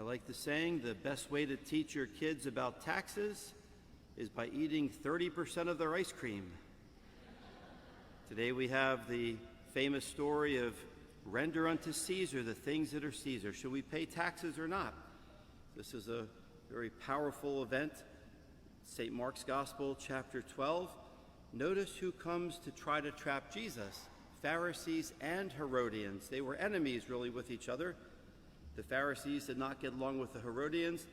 I like the saying, the best way to teach your kids about taxes is by eating 30% of their ice cream. Today we have the famous story of render unto Caesar the things that are Caesar. Should we pay taxes or not? This is a very powerful event. St. Mark's Gospel, chapter 12. Notice who comes to try to trap Jesus. Pharisees and Herodians. They were enemies really with each other. The Pharisees did not get along with the Herodians.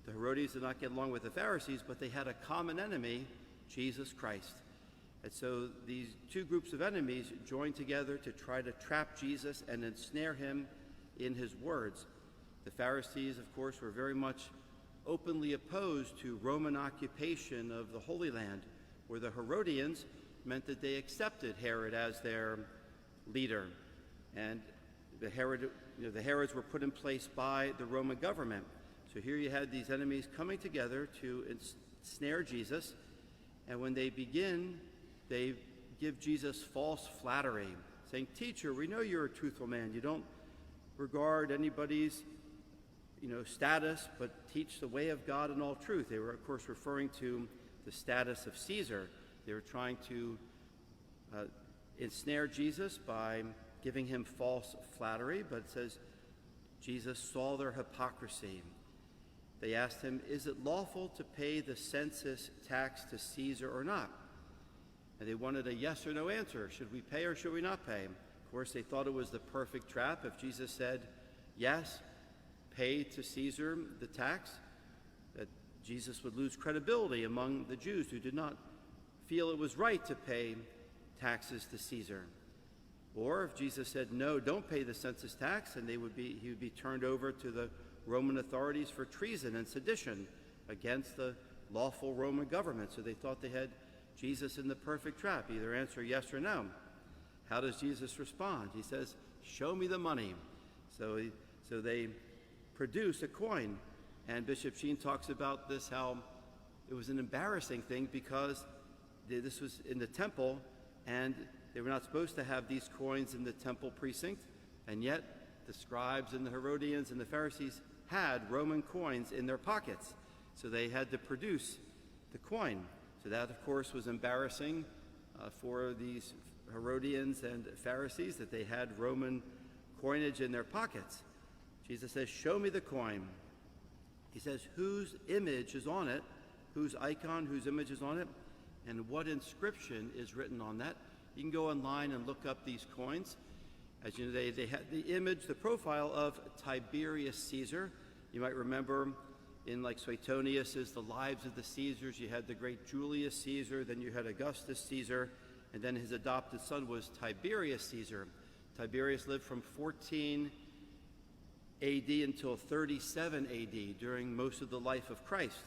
The Herodians did not get along with the Pharisees, but they had a common enemy, Jesus Christ. And so these two groups of enemies joined together to try to trap Jesus and ensnare him in his words. The Pharisees, of course, were very much openly opposed to Roman occupation of the Holy Land, where the Herodians meant that they accepted Herod as their leader. And the Herods were put in place by the Roman government. So here you had these enemies coming together to ensnare Jesus. And when they begin, they give Jesus false flattery, saying, "Teacher, we know you're a truthful man. You don't regard anybody's status, but teach the way of God in all truth." They were, of course, referring to the status of Caesar. They were trying to ensnare Jesus by giving him false flattery, but it says Jesus saw their hypocrisy. They asked him, "Is it lawful to pay the census tax to Caesar or not?" And they wanted a yes or no answer. Should we pay or should we not pay? Of course, they thought it was the perfect trap. If Jesus said, yes, pay to Caesar the tax, that Jesus would lose credibility among the Jews who did not feel it was right to pay taxes to Caesar. Or if Jesus said, no, don't pay the census tax, and he would be turned over to the Roman authorities for treason and sedition against the lawful Roman government. So they thought they had Jesus in the perfect trap. Either answer yes or no. How does Jesus respond? He says, "Show me the money." So they produce a coin. And Bishop Sheen talks about this, how it was an embarrassing thing because this was in the temple and they were not supposed to have these coins in the temple precinct. And yet the scribes and the Herodians and the Pharisees had Roman coins in their pockets. So they had to produce the coin. So that, of course, was embarrassing for these Herodians and Pharisees, that they had Roman coinage in their pockets. Jesus says, "Show me the coin." He says, whose image is on it, whose icon, whose image is on it, and what inscription is written on that. You can go online and look up these coins. As you know, they had the image, the profile of Tiberius Caesar. You might remember in like Suetonius's The Lives of the Caesars, you had the great Julius Caesar, then you had Augustus Caesar, and then his adopted son was Tiberius Caesar. Tiberius lived from 14 AD until 37 AD, during most of the life of Christ.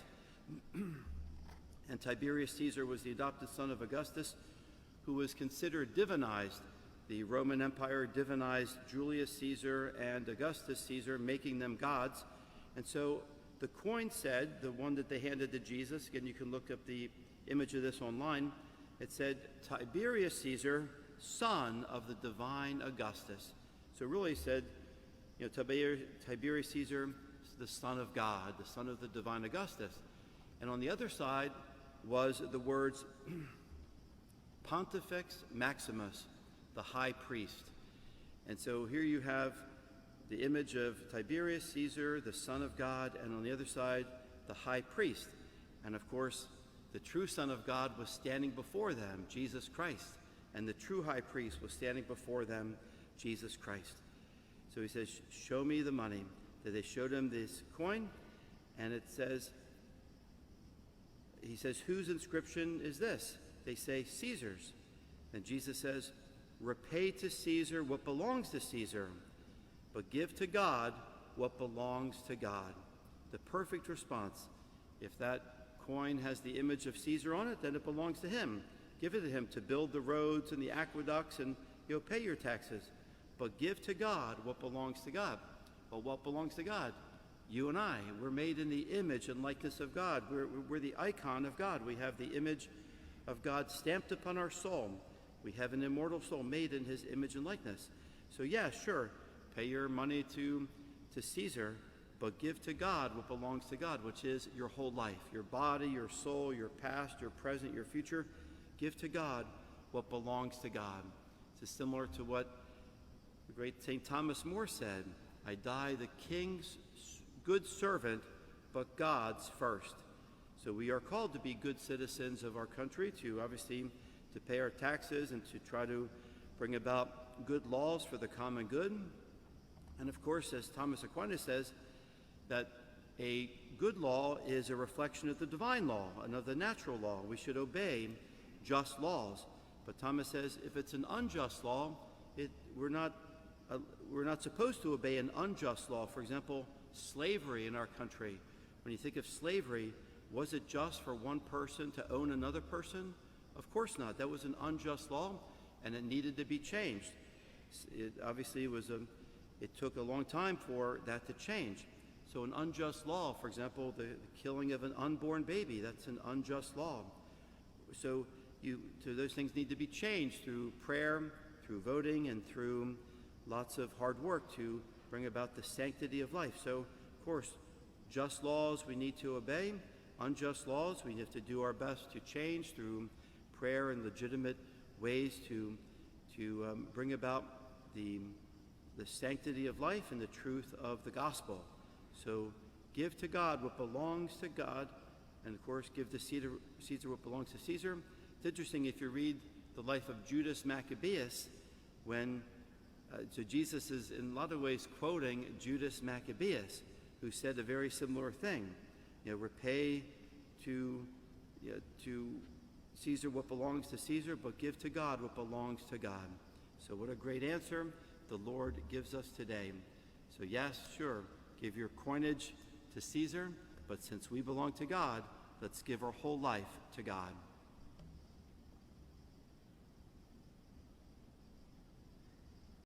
And Tiberius Caesar was the adopted son of Augustus, who was considered divinized. The Roman Empire divinized Julius Caesar and Augustus Caesar, making them gods. And so the coin said, the one that they handed to Jesus, again, you can look up the image of this online, it said, "Tiberius Caesar, son of the divine Augustus." So it really said, Tiberius Caesar, the son of God, the son of the divine Augustus. And on the other side was the words Pontifex Maximus, the high priest. And so here you have the image of Tiberius Caesar, the Son of God, and on the other side, the high priest. And of course, the true Son of God was standing before them, Jesus Christ. And the true high priest was standing before them, Jesus Christ. So he says, "Show me the money." So they showed him this coin, and it says, he says, "Whose inscription is this?" They say, "Caesar's." And Jesus says, "Repay to Caesar what belongs to Caesar, but give to God what belongs to God." The perfect response. If that coin has the image of Caesar on it, then it belongs to him. Give it to him to build the roads and the aqueducts, and he'll pay your taxes. But give to God what belongs to God. Well, what belongs to God? You and I. We're made in the image and likeness of God. We're the icon of God. We have the image of God stamped upon our soul. We have an immortal soul made in his image and likeness. So yeah, sure, pay your money to Caesar, but give to God what belongs to God, which is your whole life, your body, your soul, your past, your present, your future. Give to God what belongs to God. This is similar to what the great St. Thomas More said, I die the king's good servant, but God's first. So we are called to be good citizens of our country, to obviously to pay our taxes and to try to bring about good laws for the common good. And of course, as Thomas Aquinas says, that a good law is a reflection of the divine law and of the natural law. We should obey just laws. But Thomas says if it's an unjust law, we're not supposed to obey an unjust law. For example, slavery in our country. When you think of slavery, was it just for one person to own another person? Of course not. That was an unjust law, and it needed to be changed. It took a long time for that to change. So an unjust law, for example, the killing of an unborn baby, that's an unjust law. So those things need to be changed through prayer, through voting, and through lots of hard work to bring about the sanctity of life. So, of course, just laws we need to obey. Unjust laws we have to do our best to change through prayer and legitimate ways to bring about the sanctity of life and the truth of the gospel. So give to God what belongs to God, and of course give to Caesar what belongs to Caesar. It's interesting if you read the life of Judas Maccabeus, so Jesus is in a lot of ways quoting Judas Maccabeus, who said a very similar thing. Repay to Caesar what belongs to Caesar, but give to God what belongs to God. So what a great answer the Lord gives us today. So yes, sure, give your coinage to Caesar, but since we belong to God, let's give our whole life to God.